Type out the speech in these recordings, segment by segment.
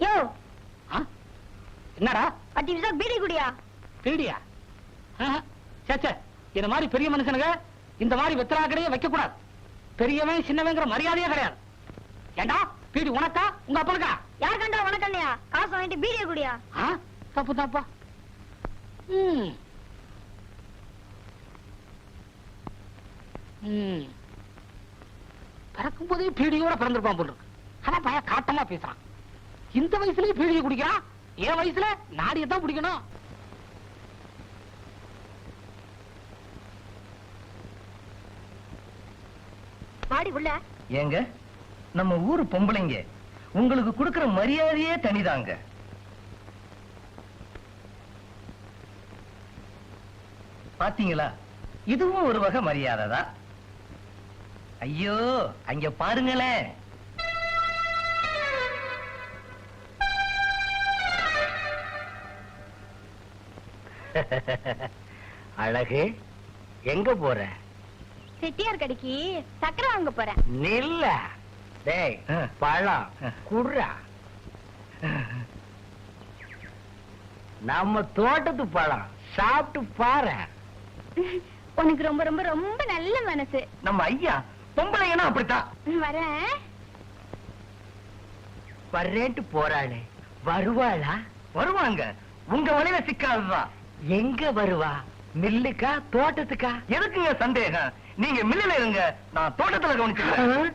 யோ என்னடா 10 நிமிஷம் பீடி குடியா? பீடியா? சேச்சே, இந்த மாதிரி பெரிய மனுஷனுங்க இந்த மாதிரி வெத்தலா கடையே வைக்க கூடாது. பெரியவன் சின்னவங்கிற மரியாதையே கிடையாது. ஏண்டா பீடி உனக்கா உங்க அப்பனுக்கா? யார் கண்டா உனக்கண்ணையா? காசு வாங்கிட்டு பீடியை குடியா? தப்பு தாப்பா. பிறக்கும் போதே பீடியோட பிறந்திருப்பான் போல இருக்கு. ஆனா பையன் காட்டமா பேசுறான். இந்த வயசுலயே பீடியை குடிக்கிறான். என் வயசுல நாடியத்தான் பிடிக்கணும். வாடி உள்ள. ஏங்க, நம்ம ஊரு பொம்பளைங்க உங்களுக்கு கொடுக்கிற மரியாதையே தனிதாங்க. பாத்தீங்களா, இதுவும் ஒரு வகை மரியாதை தான். ஐயோ, அங்க பாருங்களேன். அழகு, எங்க போற? செட்டியார் கடைக்கு சக்கரை வாங்க போறேன். நில்ல. டேய், பழம் குடுறா. நம்ம தோட்டத்து பழம் சாப்பிட்டு பாரு. உனக்கு ரொம்ப ரொம்ப ரொம்ப நல்ல மனசு. நம்ம ஐயா பொம்பளைங்கன்னா அப்படித்தான். வரேன். வர்றேன்ட்டு போறாளே, வருவாளா? வருவாங்க. உங்க வழியில சிக்காதுதான். எங்க வருவா? மில்லுக்கா தோட்டத்துக்கா? எதுக்குங்க சந்தேகம்? நீங்க மில்லுல இருங்க, நான் தோட்டத்துல கவனிச்சுக்கிறேன்.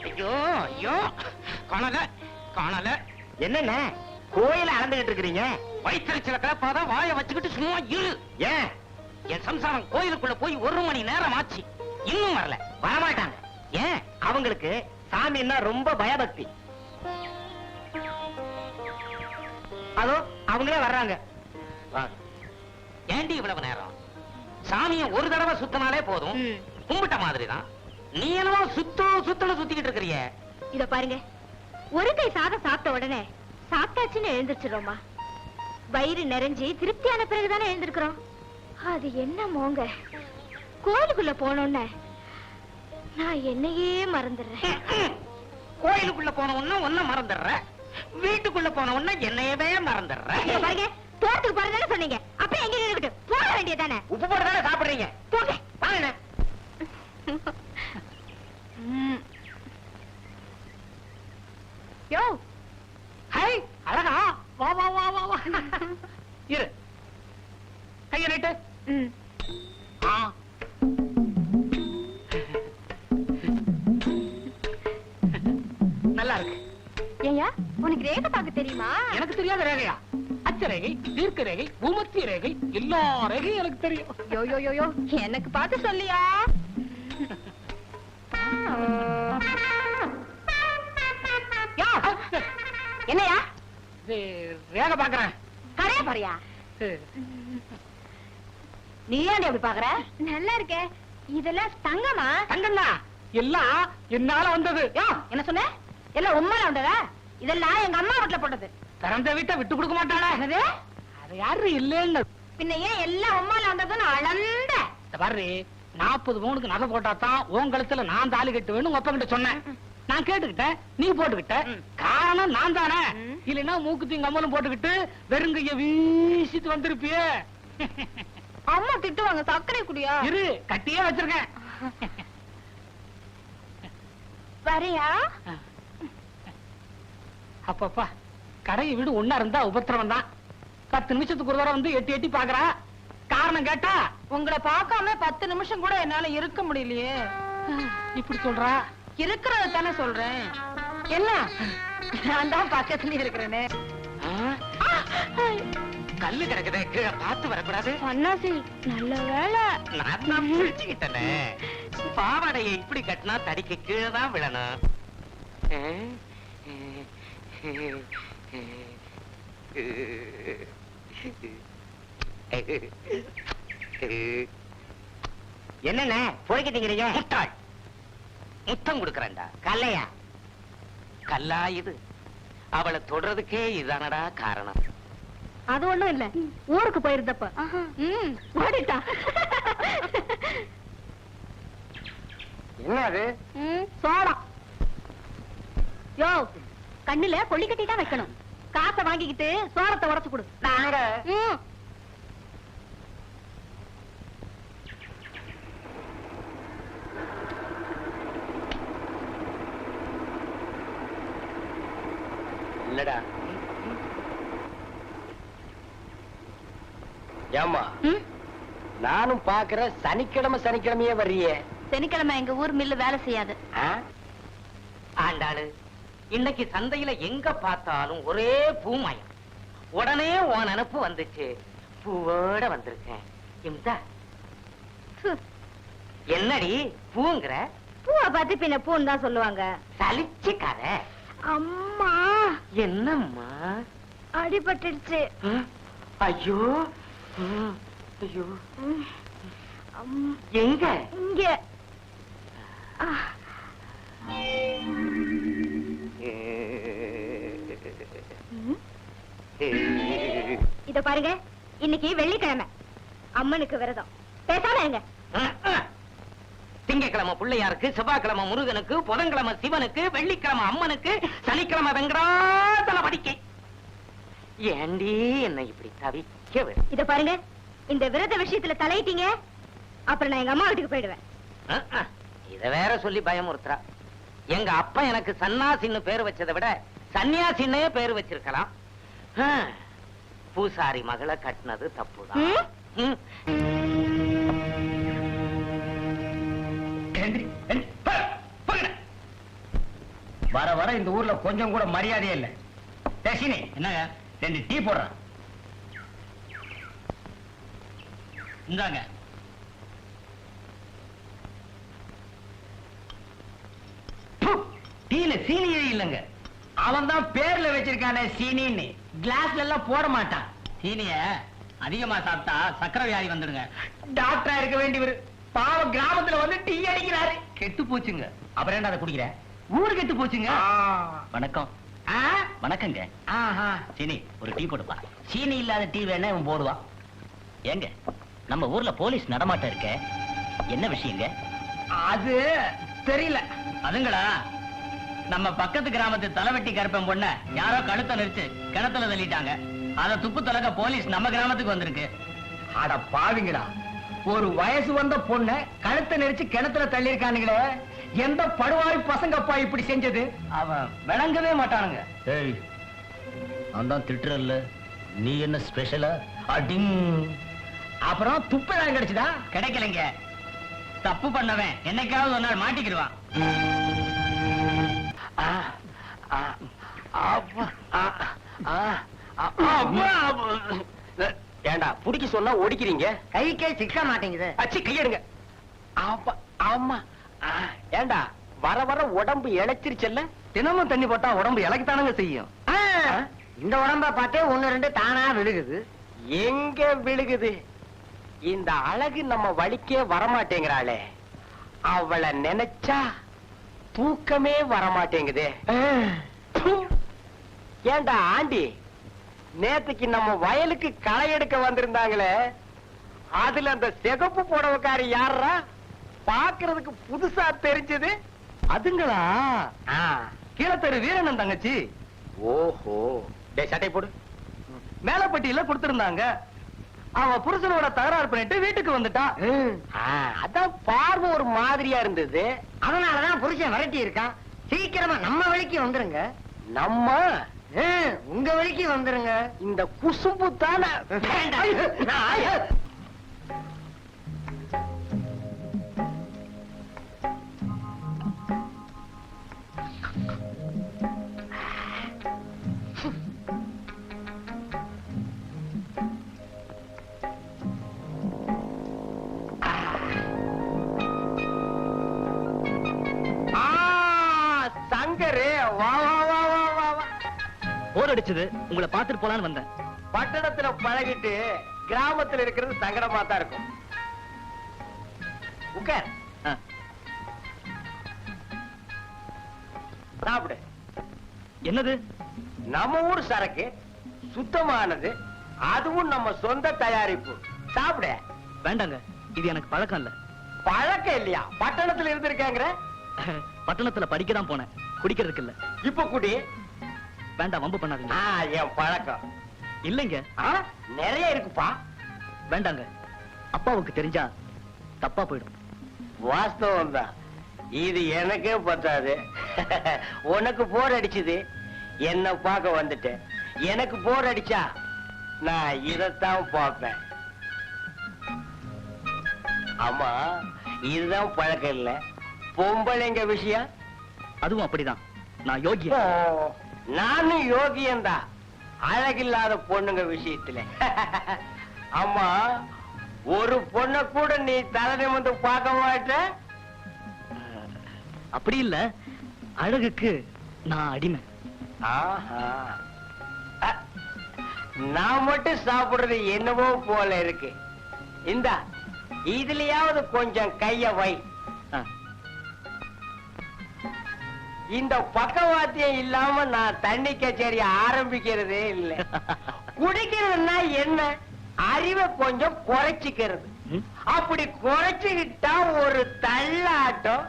ஐயோ ஐயோ, காணல காணல. என்னென்ன கோயில அளந்துகிட்டு இருக்கிறீங்க? வயிற்றுச்சல கலப்பாதான் வாய வச்சுக்கிட்டு சும்மா இரு. ஏன் என் சம்சாரம் கோயிலுக்குள்ள போய் 1 மணி நேரம் ஆச்சு, இன்னும் வரல. வரமாட்டாங்க. ஏன்? அவங்களுக்கு சாமின்னா ரொம்ப பயபக்தி. அதோ அவங்களே வர்றாங்க. ஏண்டி இவ்வளவு நேரம்? சாமிய ஒரு தடவை சுத்தினாலே போதும், கும்பிட்ட மாதிரிதான். நீ என்னவோ சுத்தணும் சுத்திக்கிட்டு இருக்கிறிய. இத பாருங்க, ஒரு கை சாதம் சாப்பிட்ட உடனே சாப்பிட்டாச்சுன்னு எழுந்திருச்சிரோமா. வயிறு நிறைஞ்சி திருப்தியான பிறகுதானே எழுந்திருக்கிறோம். அது என்ன மோங்க, கோயிலுக்குள்ள போனோன்னு நான் என்னையே மறந்துடுறேன். கோயிலுக்குள்ள போன உடனே ஒன்ன மறந்துடுற, வீட்டுக்குள்ள போன உடனே என்னையவே மறந்துடுற. பாருங்க, தோட்டத்துக்கு போறதானே சொன்னீங்க, அப்ப எங்க இருக்கட்டும், போக வேண்டியதானே. உப்பு போட்டுதானே சாப்பிடுறீங்க? போக வாங்க. யோ, ஹை அழகா, வா வா வா வா வா. இரு, கைய நீட்டு. நல்லா இருக்கு. ஏயா, உனக்கு ரேகை பார்க்க தெரியுமா? எனக்கு தெரியாத ரேகையா? அச்ச ரேகை, தீர்க்க ரேகை, பூமத்திய ரேகை, எல்லா ரேகையும் எனக்கு தெரியும். யோ யோ யோ யோ, எனக்கு பார்த்து சொல்லியா? என்னையா ரேகை பாக்குறேன். கரையா பாரியா? நீ ஏன் அப்படி பாக்குற? நல்லா இருக்கே. இதெல்லாம் தங்கமா? தங்கம்னா எல்லாம் என்னால வந்தது. என்ன சொன்ன? எல்லாம் உம்மால வந்ததா? இதெல்லாம் எங்க அம்மா வீட்டுல போட்டது. பிறந்த வீட்டை விட்டு கொடுக்க மாட்டாளா? அது யாரு இல்லன்னு பின்ன ஏன் எல்லாம் உம்மால வந்ததுன்னு அளந்த? பாரு, 40 பவுனுக்கு நகை போட்டாதான் உன் கழுத்துல நான் தாலி கட்டுவேன்னு உங்க அப்பா கிட்ட சொன்னேன். நான் கேட்டுக்கிட்டேன், நீ போட்டுக்கிட்ட. காரணம் நான் தானே. இல்லைன்னா மூக்குத்தி கம்மலும் போட்டுக்கிட்டு வெறுங்கைய வீசிட்டு வந்திருப்பியே. அம்மா திட்டுவாங்க, சர்க்கரை குடியா? இரு, கட்டியே வச்சிருக்கேன். வரையா? அப்பப்பா, கடையை வீடு ஒன்னா இருந்தா உபத்திரவம் தான். 10 நிமிஷத்துக்கு ஒரு தடவை வந்து எட்டி எட்டி பாக்குறா. காரணம் கேட்டா, உங்களை பார்க்காம 10 நிமிஷம் கூட என்னால இருக்க முடியலையே. இப்படி சொல்றா? இருக்கிறத தானே சொல்றேன். என்ன, நான் தான் பக்கத்துல இருக்கிறேனே. கல்லு கிடக்குதே, கீழே பார்த்து வரக்கூடாது. அண்ணாசி, நல்ல வேலை. நான் தான் புரிஞ்சுக்கிட்டேனே. பாவாடையை இப்படி கட்டினா தடிக்கு கீழே தான் விழணும். என்னென்ன போய்கிட்டீங்க? முட்டாள், முத்தம் கொடுக்கறேன்டா. கல்லையா? கல்லா இது? அவளை தொடறதுக்கே இதானடா காரணம். அது ஒண்ணும் இல்ல, ஊருக்கு போயிருந்தப்ப ஓடிட்டா. என்ன அது? சோளம். யோ, கண்ணுல கொள்ளி கட்டி தான் வைக்கணும். காசை வாங்கிக்கிட்டு சோளத்தை உடைச்சு கொடு. நாங்க இல்லடா. ஏமா நானும் பாக்குற சனிக்கிழமையே வர்றியே. சனிக்கிழமை எங்க ஊர் மில்லு வேலை செய்யாது. ஆண்டாளு, இன்னைக்கு சந்தையில எங்க பார்த்தாலும் ஒரே பூமயம். உடனே உன் நினப்பு வந்துச்சு. பூவோட வந்திருக்கேன். இம்தா, என்னடி பூங்கிற? பூவை பார்த்து பின்ன பூன்னு தான் சொல்லுவாங்க. சலிச்சுக்கார. அம்மா, என்னம்மா? அடிபட்டுடுச்சு. ஐயோ ஐயோ, எங்க? இங்க. இத பாருங்க, இன்னைக்கு வெள்ளிக்கிழமை, அம்மனுக்கு விரதம். பேசாம இருங்க. திங்கக்கிழமை பிள்ளையாருக்கு, செவ்வாய்க்கிழமை முருகனுக்கு, புதன்கிழமை சிவனுக்கு, வெள்ளிக்கிழமை அம்மனுக்கு, சனிக்கிழமை வெங்கடாதல படிக்கை. ஏண்டி என்ன இப்படி தவிக்க? இத பாருங்க, இந்த விரத விஷயத்துல தலையிட்டீங்க, அப்புறம் நான் எங்க அம்மா வீட்டுக்கு போயிடுவேன். இத வேற சொல்லி பயமுறுத்துறா. எங்க அப்பா எனக்கு சன்னாசின்னு பேர் வச்சதை விட சன்னியாசின்னே பேர் வச்சிருக்கலாம். பூசாரி மகளை கட்டினது தப்புதான். வர வர இந்த ஊர்ல கொஞ்சம் கூட மரியாதையே இல்ல. டேஷினி, என்னங்க 2 டீ போடுறேன். இந்தாங்க. டீல சீனியே இல்லங்க. அவன் தான் பேர்ல வச்சிருக்கானே சீனின்னு. கிளாஸ்ல எல்லாம் போட மாட்டான். சீனிய அதிகமா சாப்பிட்டா சக்கரை வியாதி வந்துடுங்க. டாக்டரா இருக்க வேண்டியவர் பாவம் கிராமத்துல வந்து டீ அடிக்கிறாரு. கெட்டு போச்சுங்க. அப்புறம் என்ன அதை குடிக்கிற? ஊரு கெட்டு போச்சுங்க. வணக்கம். வணக்கங்க. சீனி ஒரு டீ போடுப்பா. சீனி இல்லாத டீ வேணா இவன் போடுவான். ஏங்க, நம்ம ஊர்ல போலீஸ் நடமாட்டம் இருக்க, என்ன விஷயங்க? அது தெரியல. அதுங்களா, நம்ம பக்கத்து கிராமத்து தலைவெட்டி கருப்பன் பொண்ண யாரோ கழுத்தை நெரிச்சு கிணத்துல தள்ளிட்டாங்க. அத துப்பு தொலைக்க போலீஸ் நம்ம கிராமத்துக்கு வந்திருக்கு. அட பாவிங்களா, ஒரு வயசு வந்த பொண்ண கழுத்தை நெரிச்சு கிணத்துல தள்ளி இருக்கானுங்களே. எந்த படுவாரி பசங்கப்பா இப்படி செஞ்சது? அவன் விளங்கவே மாட்டானுங்க. ஏய், நான் தான் திட்டுறல்ல, நீ என்ன ஸ்பெஷலா? அடிங். அப்புறம் துப்பெல்லாம் கிடைச்சுதா? கிடைக்கலைங்க. தப்பு பண்ணவன் என்னைக்காவது ஒரு நாள் மாட்டிக்கிடுவான். ஏண்டா புடிக்க சொன்னா ஒடிக்கிறீங்க? கைக்கே சிக்க மாட்டேங்குது. அச்சி கையெடுங்க. ஆமா. ஏண்டா வர வர உடம்பு இழைச்சிருச்சல்ல? தினமும் தண்ணி போட்டா உடம்பு இலக்கித்தானுங்க செய்யும். இந்த உடம்ப பார்த்தே 1-2 தானா விழுகுது. எங்க விழுகுது? இந்த அழகு நம்ம வலிக்கே வரமாட்டேங்கிறாளே, அவளை நினைச்சா தூக்கமே வரமாட்டேங்குது. ஏண்டா ஆண்டி, நேத்துக்கு நம்ம வயலுக்கு களை எடுக்க வந்திருந்தாங்களே, அதுல அந்த சிகப்பு புடவைக்காரி யாரா? பாக்குறதுக்கு புதுசா தெரிஞ்சது. அதுங்களா? கீழத்தெரு வீரனன் தங்கச்சி. ஓஹோ, டேய் சட்டை போடு. மேலப்பட்டியில கொடுத்திருந்தாங்க. அவ புருஷனோட தகராறு பண்ணிட்டு வீட்டுக்கு வந்துட்டா. அதான் பார்வை ஒரு மாதிரியா இருந்தது. அதனாலதான் புருஷன் விரட்டி இருக்கான். சீக்கிரமா நம்ம வழிக்கு வந்துருங்க. நம்ம உங்க வழிக்கு வந்துருங்க. இந்த குசும்பு தானே. போர் அடிச்சது, உங்களை பாத்துட்டு போலான்னு வந்தேன். பட்டணத்துல பழகிட்டு கிராமத்துல இருக்கிறது சங்கடமா தான் இருக்கும். உட்கார், சாப்பிடு. என்னது? நம்ம ஊர் சரக்கு, சுத்தமானது, அதுவும் நம்ம சொந்த தயாரிப்பு. சாப்பிடு. வேண்டாங்க, இது எனக்கு பழக்கம் இல்ல. பழக்கம் இல்லையா? பட்டணத்துல இருந்திருக்காங்கிற? பட்டணத்துல படிக்க தான் போனேன், குடிக்கிறதுக்கு இல்ல. இப்ப குடி. வேண்டாம், வம்பு பண்ணாதீங்க. என் பழக்கம் இல்லைங்க. நிறைய இருக்குப்பா. வேண்டாங்க, அப்பாவுக்கு தெரிஞ்சா தப்பா போயிடும். வாஸ்தவம் தான். இது எனக்கே பத்தாது. உனக்கு போர் அடிச்சது, என்ன பார்க்க வந்துட்டேன். எனக்கு போர் அடிச்சா நான் இதத்தான் பார்ப்பேன். ஆமா, இதுதான் பழக்கம் இல்ல. பொம்பளைங்க விஷயம் அதுவும் அப்படிதான். நான் யோகியா. நானும் யோகியந்தான், அழகில்லாத பொண்ணுங்க விஷயத்துல. ஆமா, ஒரு பொண்ண கூட நீ தலை நிமிர்ந்து பார்க்க மாட்ட. அப்படி இல்ல, அழகுக்கு நான் அடிமை. ஆஹா. நான் மட்டும் சாப்பிடுறது என்னவோ போல இருக்கு. இந்தா, இதுலயாவது கொஞ்சம் கைய வை. இந்த பக்கவாத்தியம் இல்லாம நான் தண்ணி கச்சேரி ஆரம்பிக்கிறதே இல்லை. குடிக்கிறதுனா என்ன? அறிவை கொஞ்சம் குறைச்சிக்கிறது. அப்படி குறைச்சுக்கிட்டா ஒரு தள்ளாட்டம்,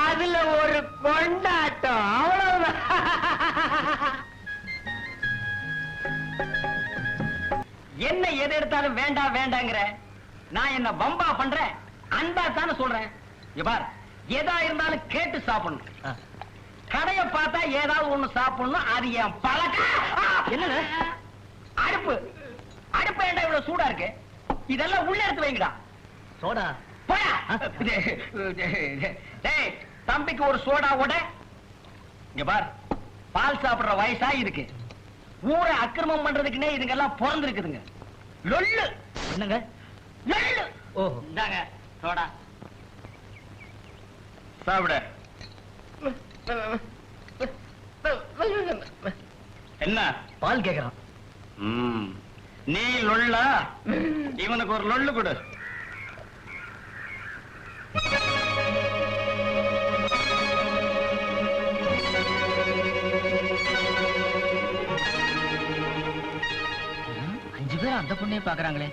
அதுல ஒரு கொண்டாட்டம், அவ்வளவுதான். என்ன எது எடுத்தாலும் வேண்டாம் வேண்டாங்கிற? நான் என்ன பம்பா பண்றேன்? அன்பா தானே சொல்றேன். இங்க பார், எதா இருந்தாலும் கேட்டு சாப்பிடணும். கடைய பார்த்தா ஏதாவது ஒண்ணு சாப்பிடணும். அது என் பழக்கம். என்னங்க? அடுப்பு அடுப்பு ஏன்டா இவ்வளவு சூடா இருக்கு? இதெல்லாம் உள்ள எடுத்து வைங்கடா. சோடா போடா. டேய், தம்பிக்கு ஒரு சோடா ஓட. இங்க பார், பால் சாப்பிடுற வயசா இருக்கு. ஊரை அக்கிரமம் பண்றதுக்குன்னே இதுங்க எல்லாம் பிறந்திருக்குதுங்க. லொல்லு. என்னங்க? லொல்லு. ஓஹோ, இந்தாங்க சோடா, சாப்பிட. என்ன பால் கேக்குறான். நீ லொல்லா? இவனுக்கு ஒரு லொல்லு கொடு. அஞ்சு பேர் அந்த பொண்ணையே பாக்குறாங்களே,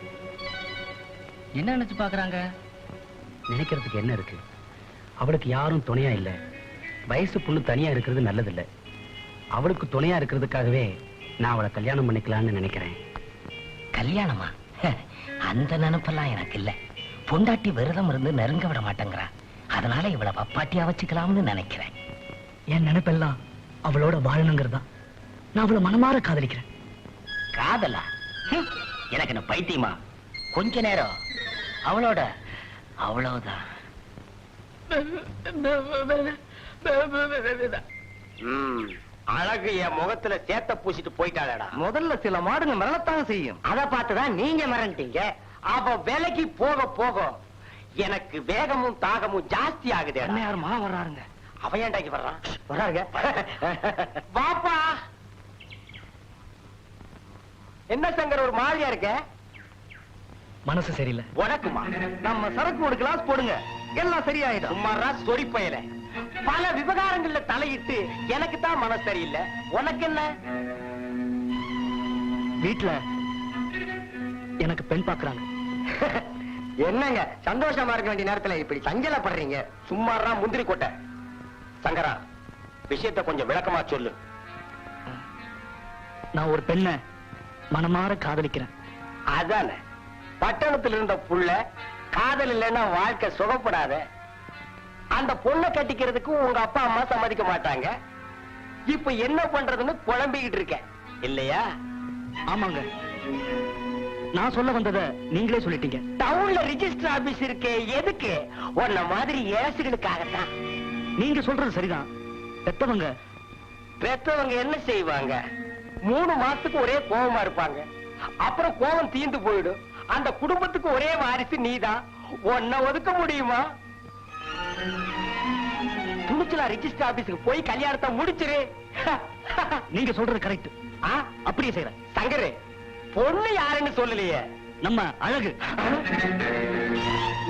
என்ன நினைச்சு பாக்குறாங்க? நினைக்கிறதுக்கு என்ன இருக்கு? அவளுக்கு யாரும் துணையா இல்ல. வயசு பொண்ணு தனியா இருக்கிறது நல்லதில்ல. அவளுக்கு துணையா இருக்கிறதுக்காகவே நான் அவளை கல்யாணம் பண்ணிக்கலாம்னு நினைக்கிறேன். கல்யாணமா? அந்த நினைப்பெல்லாம் எனக்கு இல்ல. பொண்டாட்டி விரதம் இருந்து நெருங்க விட மாட்டேங்கிறா. அதனால இவளை பப்பாட்டியா வச்சுக்கலாம்னு நினைக்கிறேன். என் நினைப்பெல்லாம் அவளோட வாழணுங்கிறதா. நான் அவளை மனமாற காதலிக்கிறேன். காதலா? எனக்கு என்ன பைத்தியமா? கொஞ்ச நேரம் அவளோட அவ்வளவுதான். அழகு என் முகத்துல சேத்த பூசிட்டு போயிட்டாளடா. முதல்ல சில மாடுங்க மிரளத்தாங்க செய்யும். அத பார்த்துதான் நீங்க மிரண்டீங்க. அவ வேலைக்கு போக போக எனக்கு வேகமும் தாகமும் ஜாஸ்தி ஆகுது. யார் மா வர்றாருங்க? அவன் ஏண்டாக்கி வர்றான்? வர்றாங்க. வாப்பா. என்ன சங்கர் ஒரு மாதிரியா இருக்க? மனசு சரியில்லை. உனக்குமா? நம்ம சரக்கு ஒரு கிளாஸ் போடுங்க, எல்லாம் சரியாயிடும். சும்மாரா சொறி பயல. பல விவகாரங்கள்ல தலையிட்டு எனக்கு தான் மனசு சரியில்லை. உனக்கு என்ன? வீட்டுல எனக்கு பெண் பாக்குறாங்க. என்னங்க சந்தோஷமா இருக்க வேண்டிய நேரத்துல இப்படி சஞ்சலப்படுறீங்க? சும்மாரா முந்திரி கொட்டை. சங்கரா, விஷயத்தை கொஞ்சம் விளக்கமா சொல்லு. நான் ஒரு பெண்ணை மனமாற காதலிக்கிறேன். அதானே, பட்டணத்தில் இருந்த புள்ள காதல் இல்லைன்னா வாழ்க்கை சுகப்படாத. அந்த பொண்ணை கட்டிக்கிறதுக்கு உங்க அப்பா அம்மா சம்மதிக்க மாட்டாங்க. இப்ப என்ன பண்றதுன்னு குழம்பிக்கிட்டு இருக்க இல்லையா? ஆமாங்க, நான் சொல்ல வந்ததை நீங்களே சொல்லிட்டீங்க. டவுன்ல ரிஜிஸ்டர் ஆபீஸ் இருக்கே, எதுக்கு? உன்ன மாதிரி ஏசுகளுக்காகத்தான். நீங்க சொல்றது சரிதான். பெத்தவங்க என்ன செய்வாங்க? 3 மாசத்துக்கு ஒரே கோபமா இருப்பாங்க. அப்புறம் கோபம் தீந்து போயிடும். அந்த குடும்பத்துக்கு ஒரே வாரிசு நீதான். உன்னை ஒதுக்க முடியுமா? துணிச்சலா ரிஜிஸ்டர் ஆபீஸுக்கு போய் கல்யாணத்தை முடிச்சிரு. நீங்க சொல்றது கரெக்ட். அப்படியே செய்யறேன். சங்கரு, பொண்ணு யாருன்னு சொல்லலையே. நம்ம அழகு.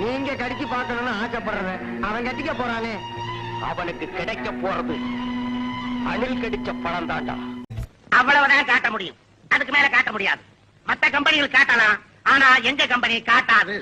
நீங்க கடிச்சு பார்க்கணும்னு ஆசைப்படுறேன். அவன் கட்டிக்க போறானே, அவனுக்கு கிடைக்க போறது அணில் கடிச்ச பணம் தாண்டா. அவ்வளவுதான் காட்ட முடியும், அதுக்கு மேல காட்ட முடியாது. மத்த கம்பெனிகள் காட்டலாம், ஆனா எங்க கம்பெனி காட்டாது.